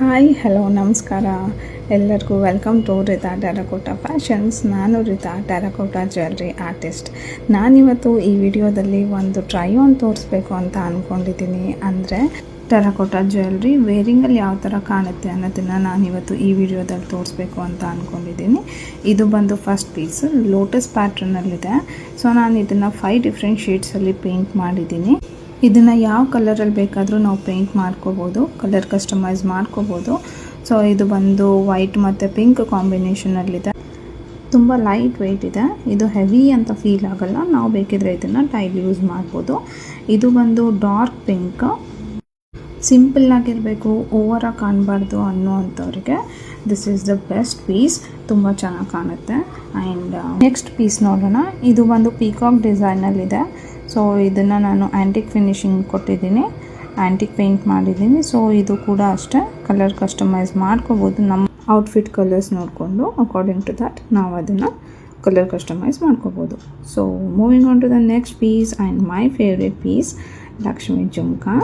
Hi hello ನಮಸ್ಕಾರ ಎಲ್ಲರಿಗೂ welcome to Rita terracotta fashions. ನಾನು ರಿತಾ ಟೆರಕೋಟಾ ಜ್ಯುವೆಲ್ರಿ ಆರ್ಟಿಸ್ಟ್. ನಾನಿವತ್ತು ಈ ವಿಡಿಯೋದಲ್ಲಿ ಒಂದು ಟ್ರೈ ಆನ್ ತೋರಿಸ್ಬೇಕು ಅಂತ ಅಂದ್ಕೊಂಡಿದ್ದೀನಿ. ಅಂದರೆ ಟೆರಕೋಟಾ ಜ್ಯುವೆಲ್ರಿ ವೇರಿಂಗಲ್ಲಿ ಯಾವ ಥರ ಕಾಣುತ್ತೆ ಅನ್ನೋದನ್ನು ನಾನಿವತ್ತು ಈ ವಿಡಿಯೋದಲ್ಲಿ ತೋರಿಸ್ಬೇಕು ಅಂತ ಅಂದ್ಕೊಂಡಿದ್ದೀನಿ. ಇದು ಬಂದು ಫಸ್ಟ್ ಪೀಸ್ ಲೋಟಸ್ ಪ್ಯಾಟ್ರನಲ್ಲಿದೆ. ಸೊ ನಾನು ಇದನ್ನು 5 ಡಿಫ್ರೆಂಟ್ ಶೇಡ್ಸಲ್ಲಿ ಪೇಂಟ್ ಮಾಡಿದ್ದೀನಿ. ಇದನ್ನು ಯಾವ ಕಲರಲ್ಲಿ ಬೇಕಾದರೂ ನಾವು ಪೇಂಟ್ ಮಾಡ್ಕೋಬೋದು, ಕಲರ್ ಕಸ್ಟಮೈಸ್ ಮಾಡ್ಕೋಬೋದು. ಸೊ ಇದು ಬಂದು ವೈಟ್ ಮತ್ತು ಪಿಂಕ್ ಕಾಂಬಿನೇಷನಲ್ಲಿದೆ. ತುಂಬ ಲೈಟ್ ವೆಯ್ಟ್ ಇದೆ. ಇದು ಹೆವಿ ಅಂತ ಫೀಲ್ ಆಗಲ್ಲ. ನಾವು ಬೇಕಿದ್ರೆ ಇದನ್ನು ಡೈಲಿ ಯೂಸ್ ಮಾಡ್ಬೋದು. ಇದು ಬಂದು ಡಾರ್ಕ್ ಪಿಂಕ್, ಸಿಂಪಲ್ ಆಗಿರಬೇಕು, ಓವರಾಗಿ ಕಾಣಬಾರ್ದು ಅನ್ನೋವಂಥವ್ರಿಗೆ this is the best piece. ತುಂಬ ಚೆನ್ನಾಗಿ ಕಾಣುತ್ತೆ. ಆ್ಯಂಡ್ ನೆಕ್ಸ್ಟ್ ಪೀಸ್ ನೋಡೋಣ. ಇದು ಬಂದು ಪೀಕಾಕ್ ಡಿಸೈನಲ್ಲಿದೆ. ಸೊ ಇದನ್ನು ನಾನು ಆ್ಯಂಟಿಕ್ ಫಿನಿಶಿಂಗ್ ಕೊಟ್ಟಿದ್ದೀನಿ, ಆ್ಯಂಟಿಕ್ ಪೇಂಟ್ ಮಾಡಿದ್ದೀನಿ. ಸೊ ಇದು ಕೂಡ ಅಷ್ಟೇ ಕಲರ್ ಕಸ್ಟಮೈಸ್ ಮಾಡ್ಕೋಬೋದು. ನಮ್ಮ ಔಟ್ಫಿಟ್ ಕಲರ್ಸ್ ನೋಡಿಕೊಂಡು ಅಕಾರ್ಡಿಂಗ್ ಟು ದ್ಯಾಟ್ ನಾವು ಅದನ್ನು ಕಲರ್ ಕಸ್ಟಮೈಸ್ ಮಾಡ್ಕೋಬೋದು. So moving on to the next piece and my favourite piece, Lakshmi jhumka.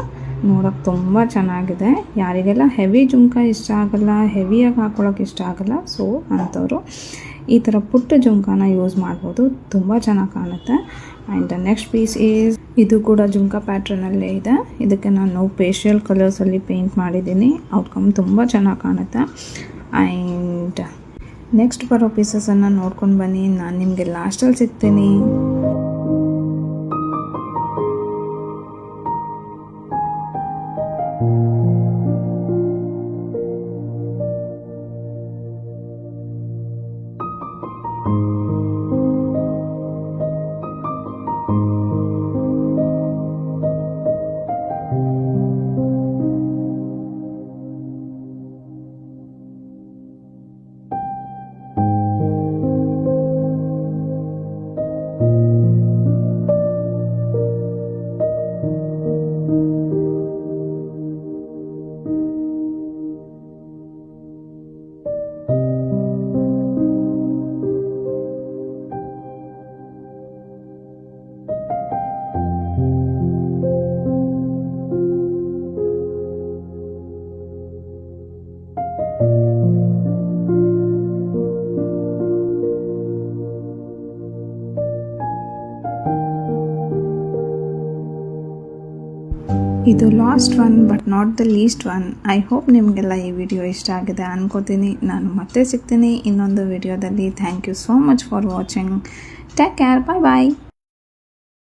ನೋಡೋಕ್ಕೆ ತುಂಬ ಚೆನ್ನಾಗಿದೆ. ಯಾರಿಗೆಲ್ಲ ಹೆವಿ ಜುಮ್ಕಾ ಇಷ್ಟ ಆಗಲ್ಲ, ಹೆವಿಯಾಗಿ ಹಾಕ್ಕೊಳ್ಳೋಕೆ ಇಷ್ಟ ಆಗಲ್ಲ, ಸೊ ಅಂಥವ್ರು ಈ ಥರ ಪುಟ್ಟ ಜುಮ್ಕಾನ ಯೂಸ್ ಮಾಡ್ಬೋದು. ತುಂಬ ಚೆನ್ನಾಗಿ ಕಾಣುತ್ತೆ. ಆ್ಯಂಡ್ ನೆಕ್ಸ್ಟ್ ಪೀಸ್ ಈಸ್, ಇದು ಕೂಡ ಜುಮ್ಕಾ ಪ್ಯಾಟ್ರನಲ್ಲೇ ಇದೆ. ಇದಕ್ಕೆ ನಾನು ಪೇಸ್ಟಲ್ ಕಲರ್ಸಲ್ಲಿ ಪೇಂಟ್ ಮಾಡಿದ್ದೀನಿ. ಔಟ್ಕಮ್ ತುಂಬ ಚೆನ್ನಾಗಿ ಕಾಣುತ್ತೆ. ಆ್ಯಂಡ್ ನೆಕ್ಸ್ಟ್ ಬರೋ ಪೀಸಸನ್ನು ನೋಡ್ಕೊಂಡು ಬನ್ನಿ. ನಾನು ನಿಮಗೆ ಲಾಸ್ಟಲ್ಲಿ ಸಿಗ್ತೀನಿ. ಇದು last one but not the least one. I hope ನಿಮಗೆಲ್ಲ ಈ ವಿಡಿಯೋ ಇಷ್ಟ ಆಗಿದೆ ಅನ್ಕೋತೀನಿ. ನಾನು ಮತ್ತೆ ಸಿಗ್ತೀನಿ ಇನ್ನೊಂದು ವಿಡಿಯೋದಲ್ಲಿ. Thank you so much for watching. Take care. Bye bye.